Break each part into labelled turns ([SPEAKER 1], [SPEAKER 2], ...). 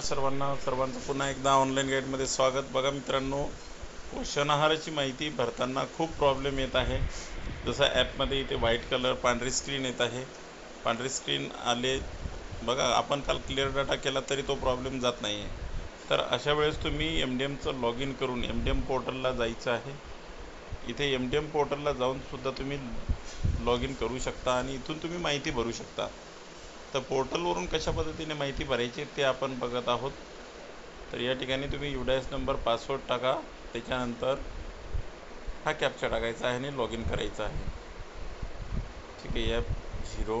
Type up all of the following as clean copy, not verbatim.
[SPEAKER 1] सर्वांचं पुन्हा एकदा ऑनलाईन गाईडमध्ये स्वागत. बघा मित्रांनो, पोषण आहाराची माहिती भरताना खूप प्रॉब्लेम येत आहे. जसं ॲपमध्ये इथे व्हाईट कलर पांढरी स्क्रीन येत आहे. पांढरी स्क्रीन आले बघा, आपण काल क्लिअर डाटा केला तरी तो प्रॉब्लेम जात नाही आहे. तर अशा वेळेस तुम्ही MDMचं लॉग इन करून MDM पोर्टलला जायचं आहे. इथे MDM पोर्टलला जाऊनसुद्धा तुम्ही लॉग इन करू शकता आणि इथून तुम्ही माहिती भरू शकता. तर पोर्टलवरून कशा पद्धतीने माहिती भरायची ते आपण बघत आहोत. तर या ठिकाणी तुम्ही UDIS नंबर पासवर्ड टाका, त्याच्यानंतर हा कॅप्चा टाकायचा आहे आणि लॉग इन करायचं आहे. ठीक आहे, F0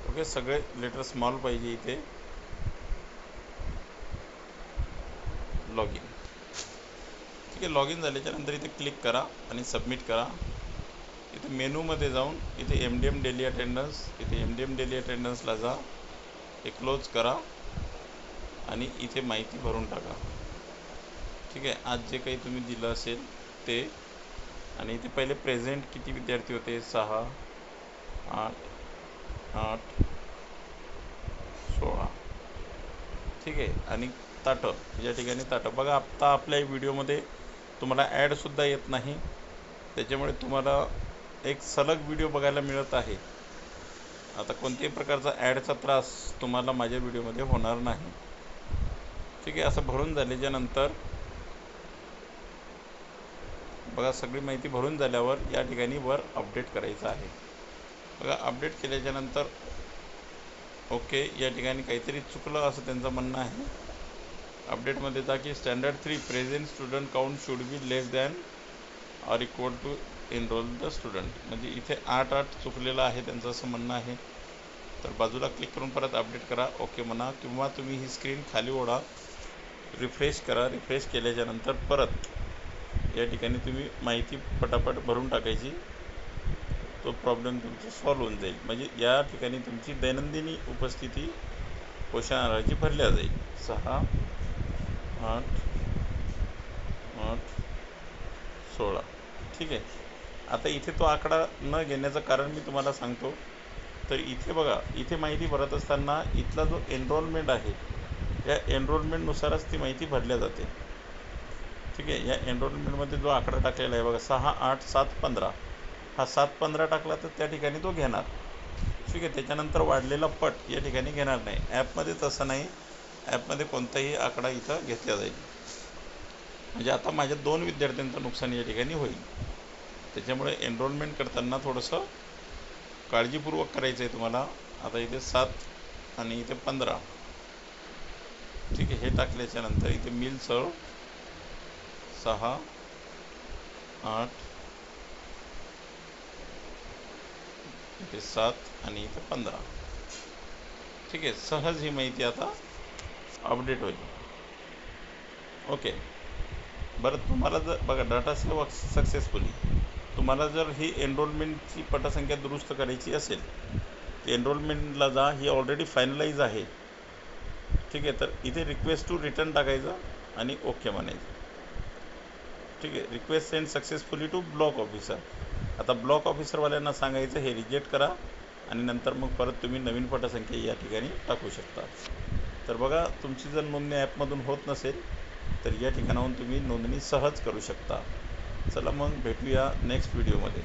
[SPEAKER 1] ओके, सगळे लेटर स्मॉल पाहिजे इथे. Log in. ठीक आहे, लॉग इन झाल्याच्यानंतर इथे क्लिक करा आणि सबमिट करा. इथे मेनूमध्ये जाऊन इथे MDM डेली अटेंडन्स, इथे MDM डेली अटेंडन्सला जा, हे क्लोज करा आणि इथे माहिती भरून टाका. ठीक आहे, आज जे काही तुम्ही दिलं असेल ते. आणि इथे पहिले प्रेझेंट किती विद्यार्थी होते, 6, 8, 8, 16. ठीक आहे, आणि ताटं या ठिकाणी ताटं बघा. आत्ता आपल्या व्हिडिओमध्ये तुम्हाला ॲडसुद्धा येत नाही, त्याच्यामुळे तुम्हाला एक सलग व्हिडिओ बघायला मिळत आहे. आता कोणत्याही प्रकारचा ॲडचा त्रास तुम्हाला माझ्या व्हिडिओमध्ये होणार नाही. ठीक आहे, असं भरून झाल्याच्यानंतर बघा, सगळी माहिती भरून झाल्यावर या ठिकाणी वर अपडेट करायचं आहे. बघा, अपडेट केल्याच्यानंतर ओके, या ठिकाणी काहीतरी चुकलं असं त्यांचं म्हणणं आहे. अपडेटमध्ये जा की standard 3 present student count should be less than or equal to enrol the student. म्हणजे इथे 8 चुकलेलं आहे त्यांचं असं म्हणणं आहे. तर बाजूला क्लिक करून परत अपडेट करा, ओके म्हणा, किंवा तुम्ही ही स्क्रीन खाली ओढा, रिफ्रेश करा. रिफ्रेश केल्याच्यानंतर परत या ठिकाणी तुम्ही माहिती पटापट भरून टाकायची. तो प्रॉब्लेम तुमचा सॉल्व्ह होऊन जाईल. म्हणजे या ठिकाणी तुमची दैनंदिनी उपस्थिती पोषण आहाराची भरल्या जाईल. 6, 8, 8, 16. ठीक आहे, आता इथे तो आकडा न घेण्याचं कारण मी तुम्हाला सांगतो. तर इथे बघा, इथे माहिती भरत असताना इथला जो एनरोलमेंट आहे, या एनरोलमेंटनुसारच ती माहिती भरल्या जाते. ठीक आहे, या एनरोलमेंटमध्ये जो आकडा टाकलेला आहे बघा, 6, 8, 7, 15, हा 7, 15 टाकला तर त्या ठिकाणी तो घेणार. ठीक आहे, त्याच्यानंतर वाढलेला पट या ठिकाणी घेणार नाही. ॲपमध्ये तसं नाही, ॲपमध्ये कोणताही आकडा इथं घेतला जाईल. म्हणजे आता माझ्या 2 विद्यार्थ्यांचं नुकसान या ठिकाणी होईल. त्याच्यामुळे एनरोलमेंट करताना थोडंसं काळजीपूर्वक करायचं आहे तुम्हाला. आता इथे 7 आणि इथे 15. ठीक आहे, हे टाकल्याच्यानंतर इथे मिल सर्व 6, 8, इथे 7 आणि इथे 15. ठीक आहे, सहज ही माहिती आता अपडेट होईल. ओके, बरं, तुम्हाला जर बघा डाटा सेव्ह सक्सेसफुली, तुम्हाला जर ही एनरोलमेंटची पटसंख्या दुरुस्त करायची असेल, एनरोलमेंटला जा, ही ऑलरेडी फायनलाइज आहे. ठीक आहे, तर इथे रिक्वेस्ट टू रिटर्न टाकायचं आणि ओके म्हणायचं. ठीक आहे, request send successfully to block officer. आता ब्लॉक ऑफिसरवाल्यांना सांगायचं हे रिजेक्ट करा आणि नंतर मग परत तुम्ही नवीन पटसंख्या या ठिकाणी टाकू शकता. तर बघा, तुमची जर नोंदणी ॲपमधून होत नसेल तर या ठिकाणाहून तुम्ही नोंदणी सहज करू शकता. चला मग भेटूया नेक्स्ट व्हिडिओमध्ये.